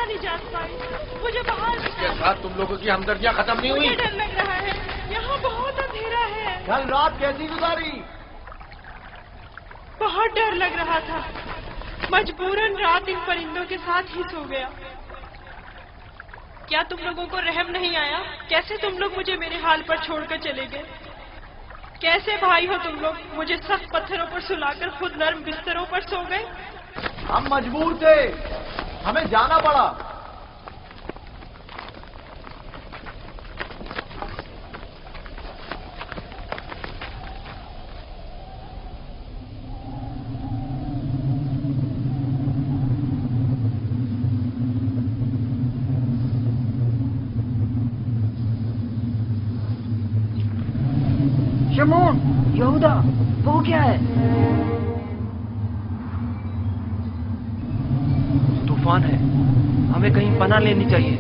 نہیں جا پائی. مجھے باہر اس کے ساتھ تم لوگوں کی ہمدردیاں ختم نہیں ہوئی. مجھے ڈر لگ رہا ہے. یہاں بہت اندھیرا ہے. کل رات کیسی گزاری؟ بہت ڈر لگ رہا تھا. مجبوراً رات ان پرندوں کے ساتھ ہی سو گیا. کیا تم لوگوں کو رحم نہیں آیا؟ کیسے تم لوگ مجھے میرے حال پر چھوڑ کر چلے گئے؟ کیسے بھائی ہو تم لوگ؟ مجھے سخت پتھروں پر سلا کر خود نرم بستروں پر سو گئے. ہم مجبور تھے، ہمیں جانا پڑا. شمعون، یہودا، وہ کیا ہے؟ طوفان ہے، ہمیں کہیں پناہ لینی چاہیے.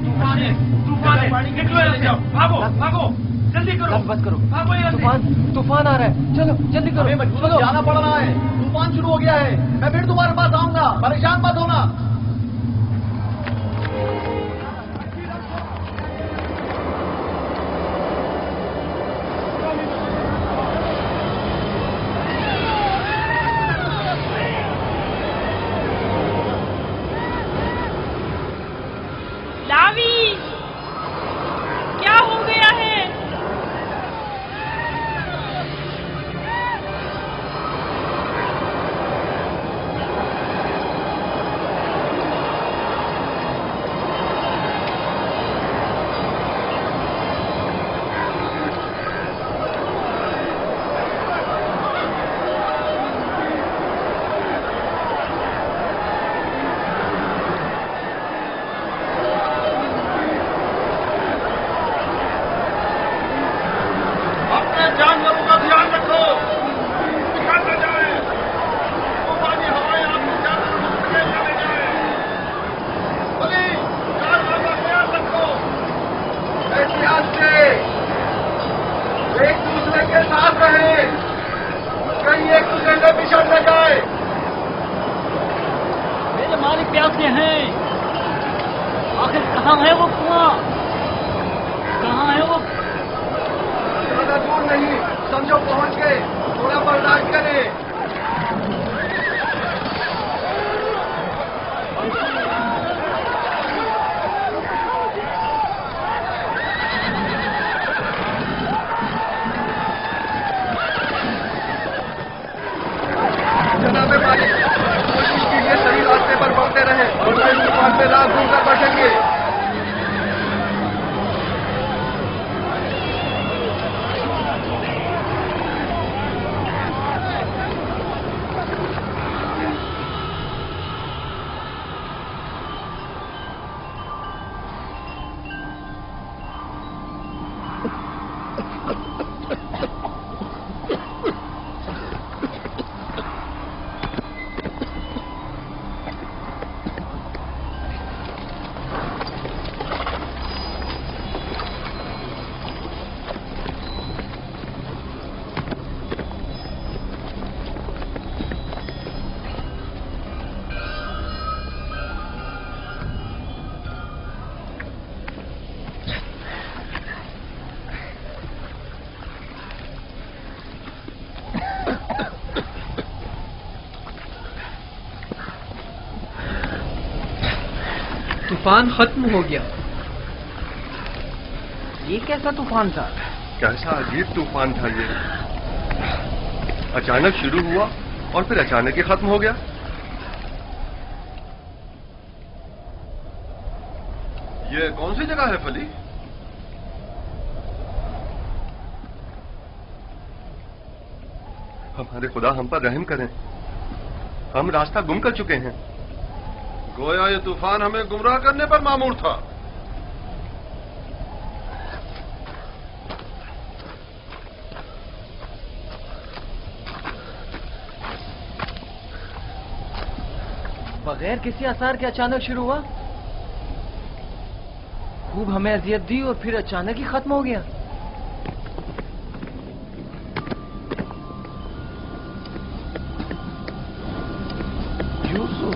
طوفان ہے، طوفان ہے، نکلو یہاں سے، جاؤ، بھاگو بھاگو، جلدی کرو، بس کرو. بھاگو یہاں سے. طوفان آ رہا ہے، چلو جلدی کرو. ہمیں مجبوراً جانا پڑ رہا ہے. طوفان شروع ہو گیا ہے. میں پھر تمہارے پاس آؤں گا، پریشان مت ہونا. لاوی، کیا ہو گیا ہے؟ جانوروں کا دھیان رکھو، نکل نہ جائے. طوفانی ہوائیں آپ کو جانور مختلف چلے جائیں. بلی جانوروں کا خیال رکھو، احتیاط سے ایک دوسرے کے ساتھ رہیں، کہیں ایک دوسرے سے بچھڑ نہ جائے. میرے مالک پیاسے ہیں. آخر کہاں ہے وہ کنواں؟ کہاں ہے وہ؟ زیادہ دور نہیں، سمجھو پہنچ گئے. تھوڑا برداشت کریں. جناب مالک، کوشش کیجیے صحیح راستے پر بڑھتے رہیں اور اس طوفان میں راہ گھوم کر بچیں گے. طوفان ختم ہو گیا. یہ کیسا طوفان تھا؟ کیسا عجیب طوفان تھا یہ. اچانک شروع ہوا اور پھر اچانک ہی ختم ہو گیا. یہ کون سی جگہ ہے فلی؟ ہمارے خدا ہم پر رحم کریں، ہم راستہ گم کر چکے ہیں. گویا یہ طوفان ہمیں گمراہ کرنے پر مامور تھا. بغیر کسی آثار کے اچانک شروع ہوا، خوب ہمیں اذیت دی اور پھر اچانک ہی ختم ہو گیا. یوسف،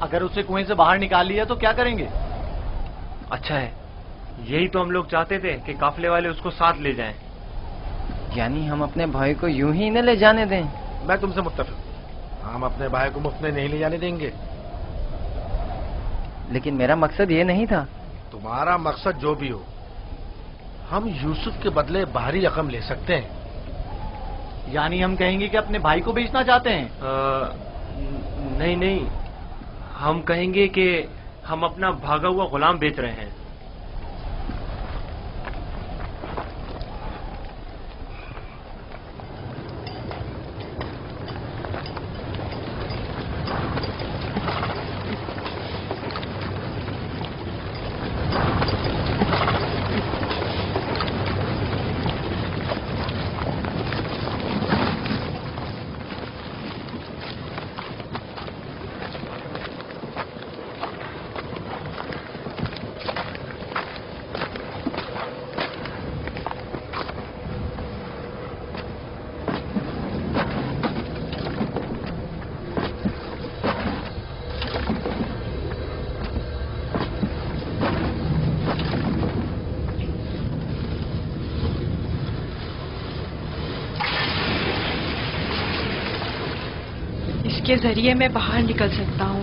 اگر اسے کنویں سے باہر نکال لیا تو کیا کریں گے؟ اچھا ہے، یہی تو ہم لوگ چاہتے تھے کہ قافلے والے اس کو ساتھ لے جائیں۔ یعنی ہم اپنے بھائی کو یوں ہی نہ لے جانے دیں؟ میں تم سے متفق، ہم اپنے بھائی کو مفت میں نہیں لے جانے دیں گے۔ لیکن میرا مقصد یہ نہیں تھا۔ تمہارا مقصد جو بھی ہو، ہم یوسف کے بدلے باہری رقم لے سکتے ہیں۔ یعنی ہم کہیں گے کہ اپنے بھائی کو بیچنا چاہتے ہیں؟ نہیں، ہم کہیں گے کہ ہم اپنا بھاگا ہوا غلام بیچ رہے ہیں۔ اس کے ذریعے میں باہر نکل سکتا ہوں۔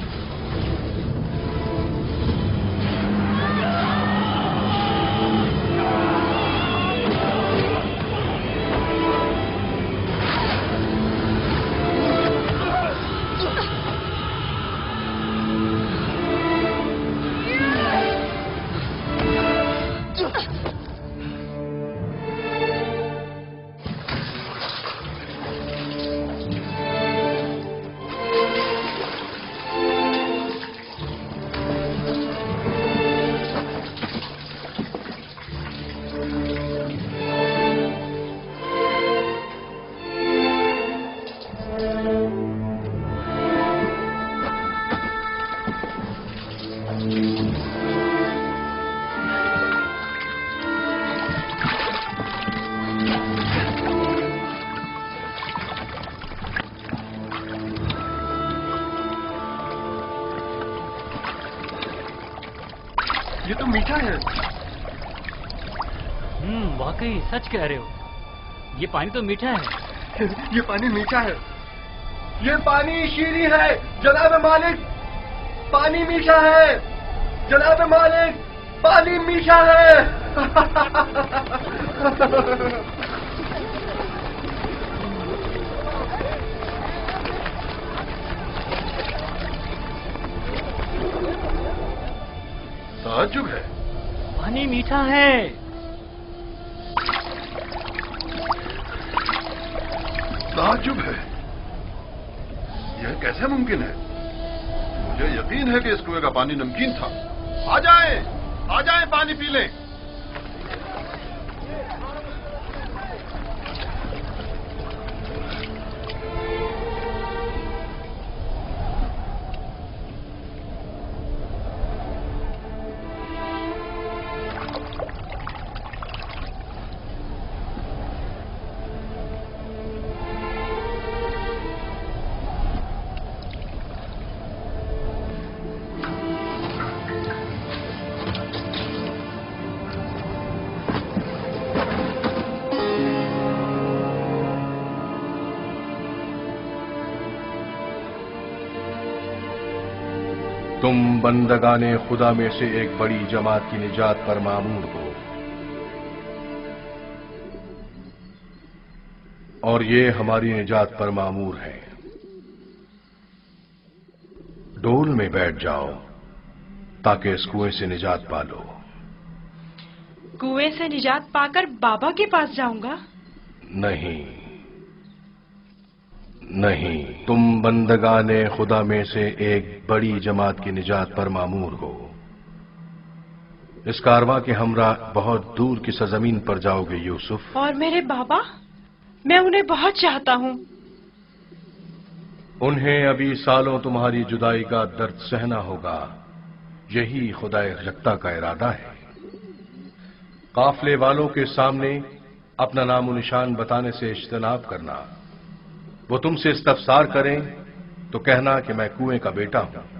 یہ تو میٹھا ہے۔ واقعی سچ کہہ رہے ہو، یہ پانی تو میٹھا ہے۔ یہ پانی میٹھا ہے۔ یہ پانی شیریں ہے جناب مالک، پانی میٹھا ہے جناب مالک، پانی میٹھا ہے۔ تعجب ہے، پانی میٹھا ہے۔ تعجب ہے، یہ کیسے ممکن ہے؟ مجھے یقین ہے کہ اس کنویں کا پانی نمکین تھا۔ آ جائیں پانی پی لیں۔ تم بندگان خدا میں سے ایک بڑی جماعت کی نجات پر مامور ہو، اور یہ ہماری نجات پر مامور ہے۔ ڈول میں بیٹھ جاؤ تاکہ اس کنویں سے نجات پا لو۔ کنویں سے نجات پا کر بابا کے پاس جاؤں گا؟ نہیں، تم بندگان خدا میں سے ایک بڑی جماعت کی نجات پر مامور ہو۔ اس کارواں کے ہمراہ بہت دور کی سرزمین پر جاؤ گے یوسف۔ اور میرے بابا؟ میں انہیں بہت چاہتا ہوں۔ انہیں ابھی سالوں تمہاری جدائی کا درد سہنا ہوگا، یہی خدا یکتا کا ارادہ ہے۔ قافلے والوں کے سامنے اپنا نام و نشان بتانے سے اجتناب کرنا۔ وہ تم سے استفسار کریں تو کہنا کہ میں کنویں کا بیٹا ہوں۔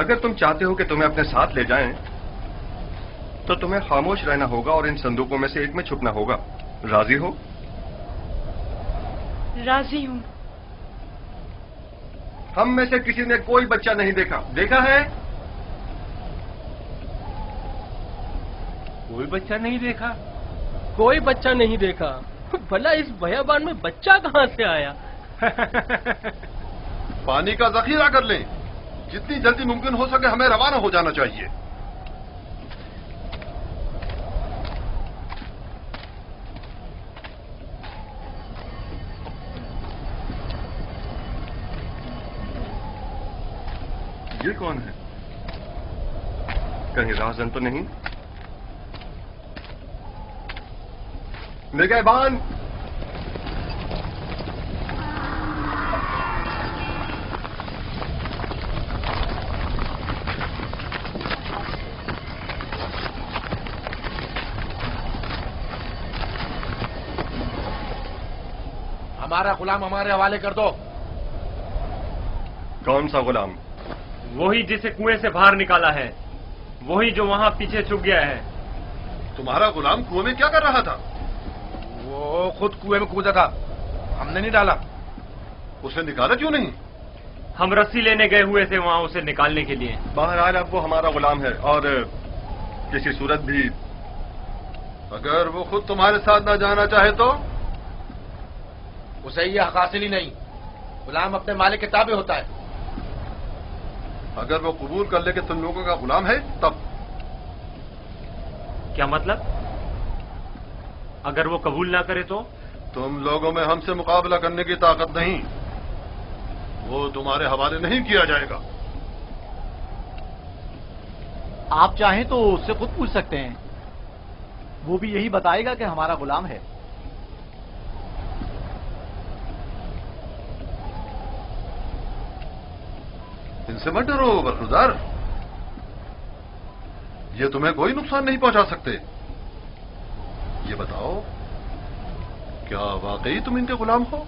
اگر تم چاہتے ہو کہ تمہیں اپنے ساتھ لے جائیں تو تمہیں خاموش رہنا ہوگا اور ان صندوقوں میں سے ایک میں چھپنا ہوگا. راضی ہو؟ راضی ہوں. ہم میں سے کسی نے کوئی بچہ نہیں دیکھا. دیکھا ہے؟ کوئی بچہ نہیں دیکھا. کوئی بچہ نہیں دیکھا. بھلا اس بیابان میں بچہ کہاں سے آیا؟ پانی کا ذخیرہ کر لیں. جتنی جلدی ممکن ہو سکے ہمیں روانہ ہو جانا چاہیے. یہ کون ہے؟ کہیں راہزن تو نہیں؟ نگہبان! ہمارا غلام ہمارے حوالے کر دو. کون سا غلام؟ وہی جسے کنویں سے باہر نکالا ہے. وہی جو وہاں پیچھے چھپ گیا ہے. تمہارا غلام کنویں میں کیا کر رہا تھا؟ وہ خود کنویں میں کودا تھا. ہم نے نہیں ڈالا. اسے نکالا کیوں نہیں؟ ہم رسی لینے گئے ہوئے تھے وہاں اسے نکالنے کے لیے. بہرحال اب وہ ہمارا غلام ہے اور کسی صورت بھی اگر وہ خود تمہارے ساتھ نہ جانا چاہے تو؟ اسے یہ حق حاصل ہی نہیں. غلام اپنے مالک کے تابع ہوتا ہے. اگر وہ قبول کر لے کہ تم لوگوں کا غلام ہے تب؟ کیا مطلب؟ اگر وہ قبول نہ کرے تو؟ تم لوگوں میں ہم سے مقابلہ کرنے کی طاقت نہیں. وہ تمہارے حوالے نہیں کیا جائے گا. آپ چاہیں تو اس سے خود پوچھ سکتے ہیں. وہ بھی یہی بتائے گا کہ ہمارا غلام ہے. ان سے مت ڈرو برخوردار. یہ تمہیں کوئی نقصان نہیں پہنچا سکتے. یہ بتاؤ کیا واقعی تم ان کے غلام ہو؟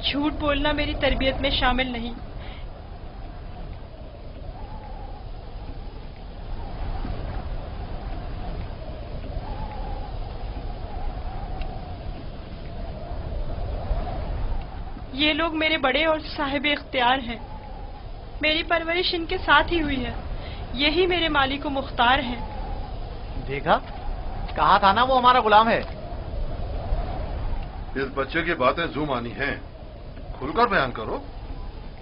جھوٹ بولنا میری تربیت میں شامل نہیں. یہ لوگ میرے بڑے اور صاحب اختیار ہیں. میری پرورش ان کے ساتھ ہی ہوئی ہے. یہی میرے مالک و مختار ہیں. دیکھا، کہا تھا نا وہ ہمارا غلام ہے. اس بچے کی باتیں زو مانی ہیں. کھل کر بیان کرو.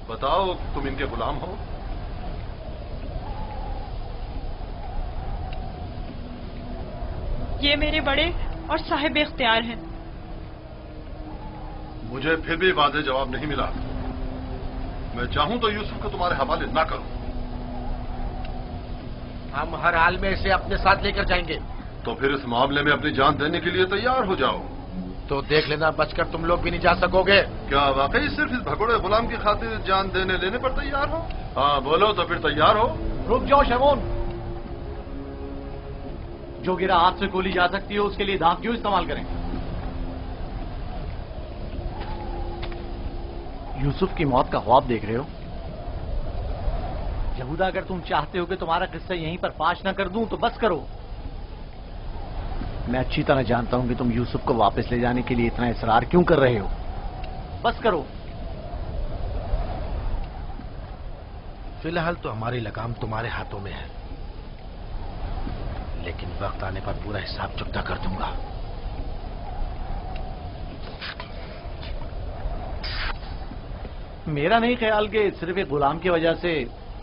بتاؤ تم ان کے غلام ہو؟ یہ میرے بڑے اور صاحب اختیار ہیں. مجھے پھر بھی واضح جواب نہیں ملا. میں چاہوں تو یوسف کو تمہارے حوالے نہ کروں. ہم ہر حال میں اسے اپنے ساتھ لے کر جائیں گے. تو پھر اس معاملے میں اپنی جان دینے کے لیے تیار ہو جاؤ. تو دیکھ لینا بچ کر تم لوگ بھی نہیں جا سکو گے. کیا واقعی صرف اس بھگوڑے غلام کی خاطر جان دینے لینے پر تیار ہو؟ ہاں بولو تو پھر تیار ہو. رک جاؤ شمون. جو گرا ہاتھ سے گولی جا سکتی ہے اس کے لیے دھاک کیوں استعمال کریں؟ یوسف کی موت کا خواب دیکھ رہے ہو؟ یہودا اگر تم چاہتے ہو کہ تمہارا قصہ یہیں پر فاش نہ کر دوں تو بس کرو. میں اچھی طرح جانتا ہوں کہ تم یوسف کو واپس لے جانے کے لیے اتنا اصرار کیوں کر رہے ہو. بس کرو. فی الحال تو ہماری لگام تمہارے ہاتھوں میں ہے، لیکن وقت آنے پر پورا حساب چکتا کر دوں گا. میرا نہیں خیال کہ صرف ایک غلام کی وجہ سے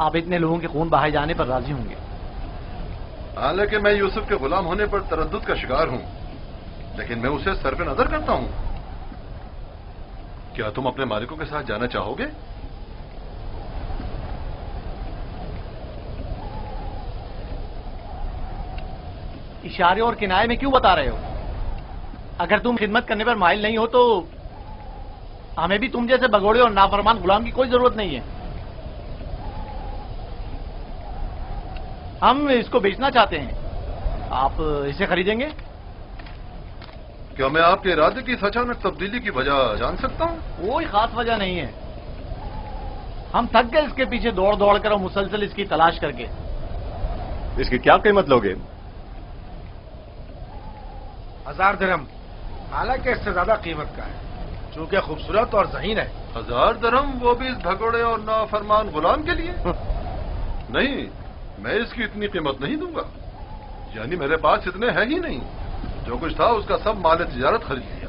آپ اتنے لوگوں کے خون بہائے جانے پر راضی ہوں گے. حالانکہ میں یوسف کے غلام ہونے پر تردد کا شکار ہوں، لیکن میں اسے سر پہ نظر کرتا ہوں. کیا تم اپنے مالکوں کے ساتھ جانا چاہو گے؟ اشارے اور کنائے میں کیوں بتا رہے ہو؟ اگر تم خدمت کرنے پر مائل نہیں ہو تو ہمیں بھی تم جیسے بگوڑے اور نافرمان غلام کی کوئی ضرورت نہیں ہے. ہم اس کو بیچنا چاہتے ہیں. آپ اسے خریدیں گے؟ کیا میں آپ کے ارادے کی اچانک تبدیلی کی وجہ جان سکتا ہوں؟ کوئی خاص وجہ نہیں ہے. ہم تھک گئے اس کے پیچھے دوڑ دوڑ کر اور مسلسل اس کی تلاش کر کے. اس کی کیا قیمت لوگے؟ 1000 درہم. حالانکہ اس سے زیادہ قیمت کا ہے چونکہ خوبصورت اور ذہین ہے. 1000 درہم، وہ بھی اس بھگوڑے اور نافرمان غلام کے لیے؟ نہیں، میں اس کی اتنی قیمت نہیں دوں گا. یعنی میرے پاس اتنے ہے ہی نہیں. جو کچھ تھا اس کا سب مال تجارت خرید لیا.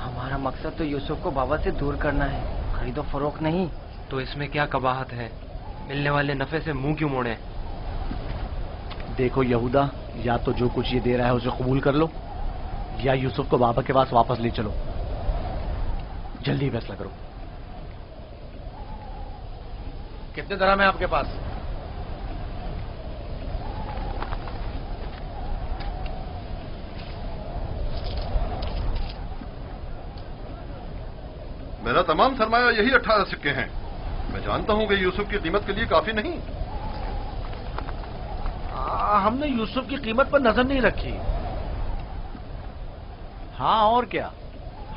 ہمارا مقصد تو یوسف کو بابا سے دور کرنا ہے، خرید و فروخت نہیں. تو اس میں کیا قباحت ہے؟ ملنے والے نفع سے منہ کیوں موڑے؟ دیکھو یہودا، یا تو جو کچھ یہ دے رہا ہے اسے قبول کر لو، یا یوسف کو بابا کے پاس واپس لے چلو. جلدی فیصلہ کرو. کتنے درہم ہیں آپ کے پاس؟ میرا تمام سرمایہ یہی 18 سکے ہیں. میں جانتا ہوں کہ یوسف کی قیمت کے لیے کافی نہیں. ہم نے یوسف کی قیمت پر نظر نہیں رکھی. ہاں اور کیا،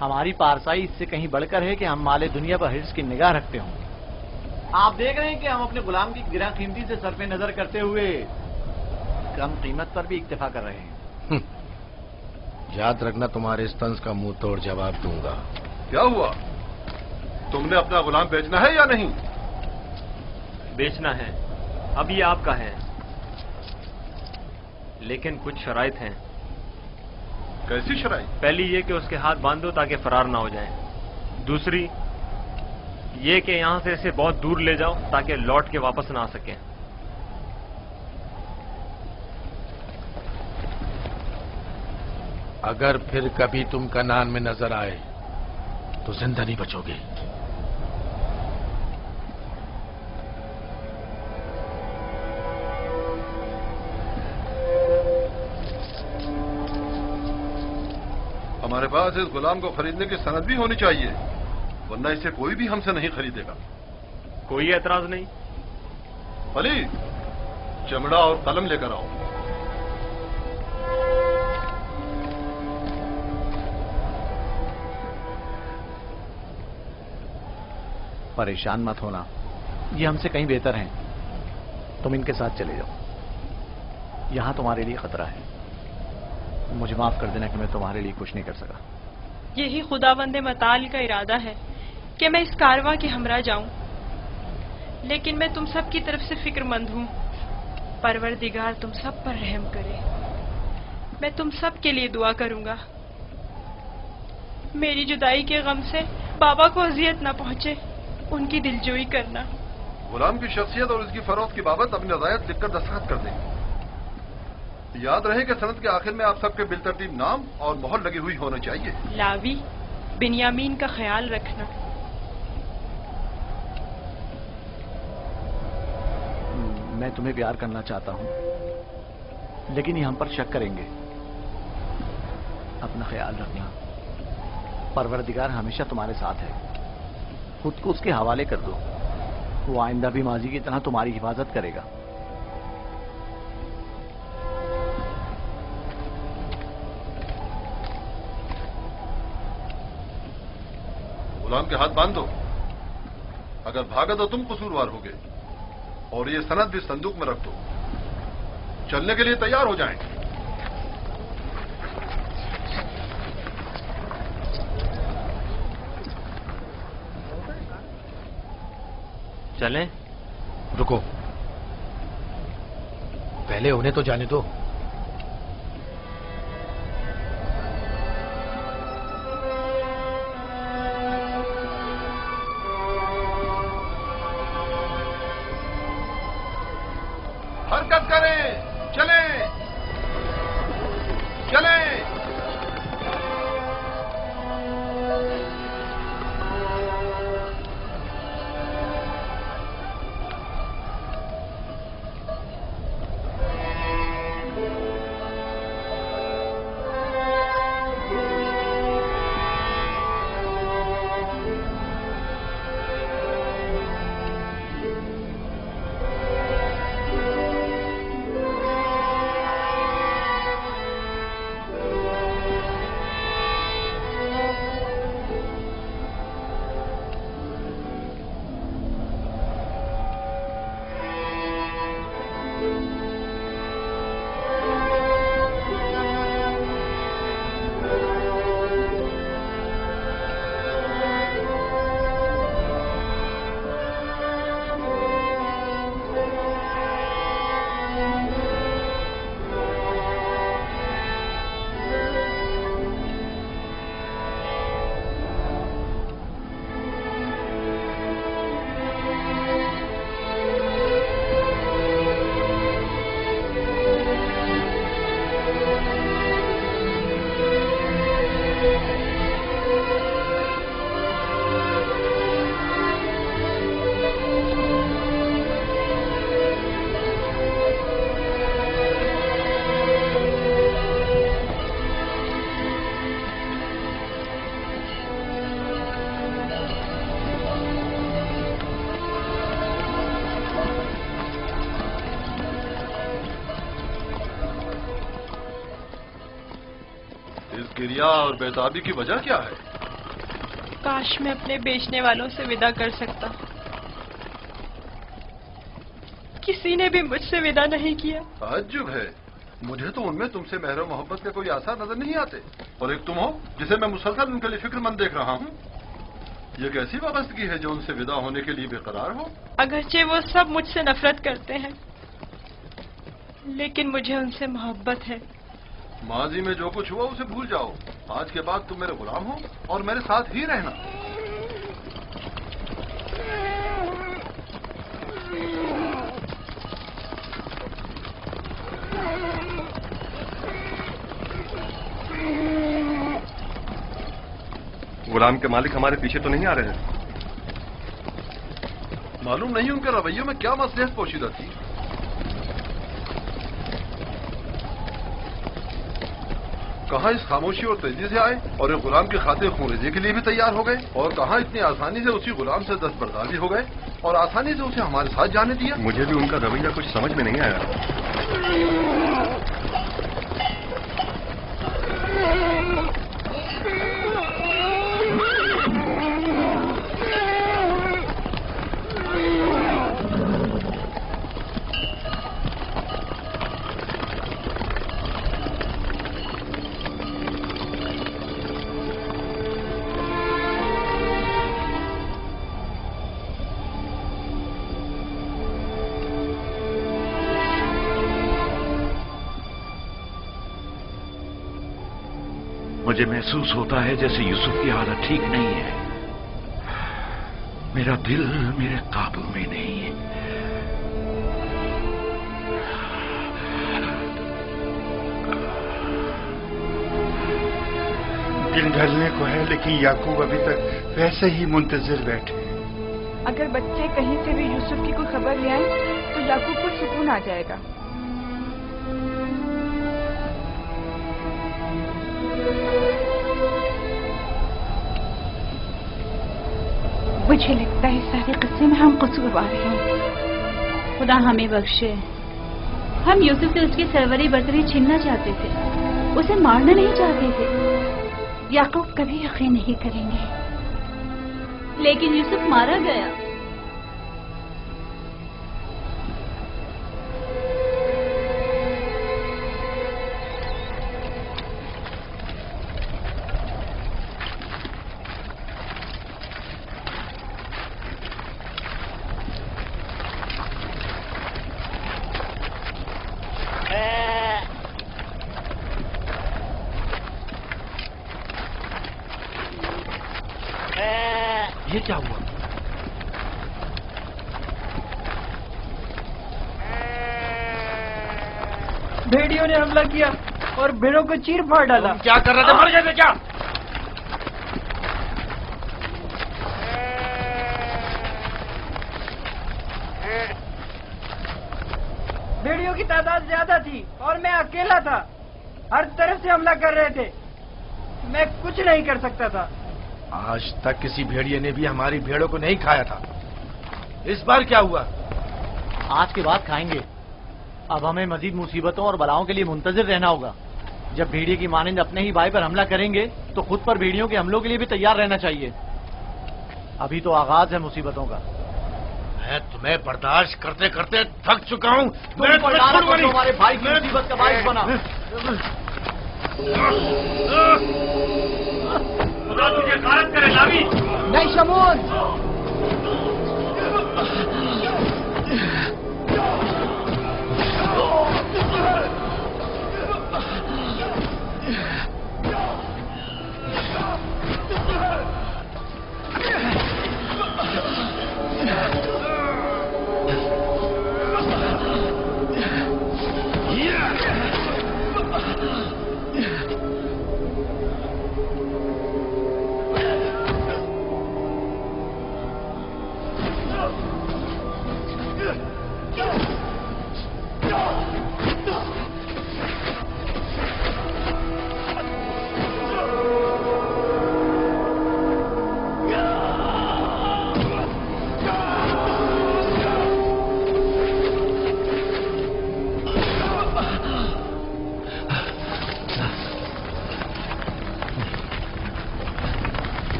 ہماری پارسائی اس سے کہیں بڑھ کر ہے کہ ہم مال دنیا پر حرص کی نگاہ رکھتے ہوں. آپ دیکھ رہے ہیں کہ ہم اپنے غلام کی گراں قیمتی سے صرف نظر کرتے ہوئے کم قیمت پر بھی اکتفا کر رہے ہیں. یاد رکھنا تمہارے اس طنز کا منہ توڑ جواب دوں گا. کیا ہوا؟ تم نے اپنا غلام بیچنا ہے یا نہیں؟ بیچنا ہے. اب یہ آپ کا ہے، لیکن کچھ شرائط ہیں. کیسی شرائط؟ پہلی یہ کہ اس کے ہاتھ باندھو تاکہ فرار نہ ہو جائیں. دوسری یہ کہ یہاں سے اسے بہت دور لے جاؤ تاکہ لوٹ کے واپس نہ آ سکیں. اگر پھر کبھی تم کنعان میں نظر آئے تو زندہ نہیں بچو گے. ہمارے پاس اس غلام کو خریدنے کی سند بھی ہونی چاہیے، ورنہ اسے کوئی بھی ہم سے نہیں خریدے گا. کوئی اعتراض نہیں؟ علی، چمڑا اور قلم لے کر آؤ. پریشان مت ہونا، یہ ہم سے کہیں بہتر ہیں. تم ان کے ساتھ چلے جاؤ. یہاں تمہارے لیے خطرہ ہے. مجھے معاف کر دینا کہ میں تمہارے لیے کچھ نہیں کر سکا. یہی خداوند متعال کا ارادہ ہے کہ میں اس کارواں کے ہمراہ جاؤں، لیکن میں تم سب کی طرف سے فکر مند ہوں. پروردگار تم سب پر رحم کرے. میں تم سب کے لیے دعا کروں گا. میری جدائی کے غم سے بابا کو اذیت نہ پہنچے، ان کی دلجوئی کرنا. غلام کی شخصیت اور اس کی فروخت کی بابت اپنی رضایت لکھ کر دستخط کر دیں. یاد رہے کہ سند کے آخر میں آپ سب کے بالترتیب نام اور مہر لگی ہوئی ہونا چاہیے. لاوی، بنیامین کا خیال رکھنا. میں تمہیں پیار کرنا چاہتا ہوں، لیکن یہ ہم پر شک کریں گے. اپنا خیال رکھنا. پروردگار ہمیشہ تمہارے ساتھ ہے. خود کو اس کے حوالے کر دو. وہ آئندہ بھی ماضی کی طرح تمہاری حفاظت کرے گا. غلام کے ہاتھ باندھ دو. اگر بھاگا تو تم قصوروار ہوگے، اور یہ سند بھی صندوق میں رکھ دو. چلنے کے لیے تیار ہو جائیں. چلیں؟ رکو، پہلے انہیں تو جانے دو. حرکت کریں، چلیں چلیں. اس گریا اور بیتابی کی وجہ کیا ہے؟ کاش میں اپنے بیچنے والوں سے ودا کر سکتا. کسی نے بھی مجھ سے ودا نہیں کیا. تعجب ہے، مجھے تو ان میں تم سے مہر و محبت کے کوئی آثار نظر نہیں آتے، اور ایک تم ہو جسے میں مسلسل ان کے لیے فکر مند دیکھ رہا ہوں. یہ کیسی وابستگی ہے جو ان سے ودا ہونے کے لیے بے قرار ہو؟ اگرچہ وہ سب مجھ سے نفرت کرتے ہیں، لیکن مجھے ان سے محبت ہے. ماضی میں جو کچھ ہوا اسے بھول جاؤ. آج کے بعد تم میرے غلام ہو اور میرے ساتھ ہی رہنا. غلام کے مالک ہمارے پیچھے تو نہیں آ رہے ہیں؟ معلوم نہیں ان کے رویوں میں کیا مصلحت پوشیدہ تھی. کہاں اس خاموشی اور تیزی سے آئے اور ایک غلام کی خاطر خونریزی کے لیے بھی تیار ہو گئے، اور کہاں اتنی آسانی سے اسی غلام سے دستبردار بھی ہو گئے اور آسانی سے اسے ہمارے ساتھ جانے دیا. مجھے بھی ان کا رویہ کچھ سمجھ میں نہیں آیا. مجھے محسوس ہوتا ہے جیسے یوسف کی حالت ٹھیک نہیں ہے. میرا دل میرے قابو میں نہیں ہے. دن ڈھلنے کو ہے لیکن یعقوب ابھی تک ویسے ہی منتظر بیٹھے. اگر بچے کہیں سے بھی یوسف کی کوئی خبر لے آئیں تو یعقوب کو سکون آ جائے گا. مجھے لگتا ہے سارے قصے میں ہم قصوروار ہیں. خدا ہمیں بخشے. ہم یوسف سے اس کی سروری برتری چھیننا چاہتے تھے، اسے مارنا نہیں چاہتے تھے. یعقوب کبھی یقین نہیں کریں گے، لیکن یوسف مارا گیا. یہ کیا ہوا؟ بھیڑیوں نے حملہ کیا اور بھیڑوں کو چیر پھاڑ ڈالا. کیا کر رہے تھے؟ مر گئے تھے کیا؟ بھیڑیوں کی تعداد زیادہ تھی اور میں اکیلا تھا. ہر طرف سے حملہ کر رہے تھے، میں کچھ نہیں کر سکتا تھا. آج تک کسی بھیڑیے نے بھی ہماری بھیڑوں کو نہیں کھایا تھا. اس بار کیا ہوا؟ آج کے بعد کھائیں گے. اب ہمیں مزید مصیبتوں اور بلاؤں کے لیے منتظر رہنا ہوگا. جب بھیڑیے کی مانند اپنے ہی بھائی پر حملہ کریں گے تو خود پر بھیڑیوں کے حملوں کے لیے بھی تیار رہنا چاہیے. ابھی تو آغاز ہے مصیبتوں کا. میں تمہیں برداشت کرتے کرتے تھک چکا ہوں. تمہارے بھائی کی مصیبت کا باعث بنا. خدا تجھے غارت کرے لاوی. نہیں شمون.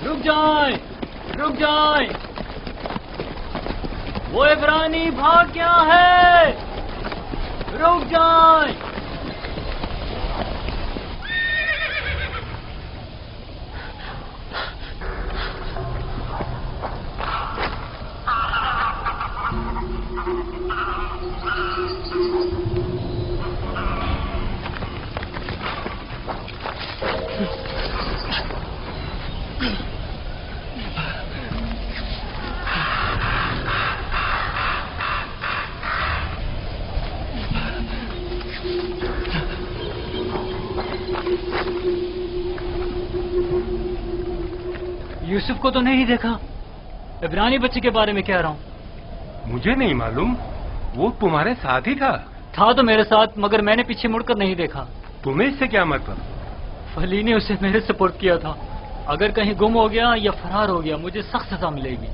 رک جائیں، رک جائیں، وہ عبرانی بھاگ گیا ہے، رک جائیں۔ یوسف کو تو نہیں دیکھا، عبرانی بچے کے بارے میں کہہ رہا ہوں۔ مجھے نہیں معلوم، وہ تمہارے ساتھ ہی تھا؟ تھا تو میرے ساتھ، مگر میں نے پیچھے مڑ کر نہیں دیکھا۔ تمہیں اس سے کیا مطلب؟ فلی نے اسے میرے سپورٹ کیا تھا، اگر کہیں گم ہو گیا یا فرار ہو گیا مجھے سخت سزا ملے گی۔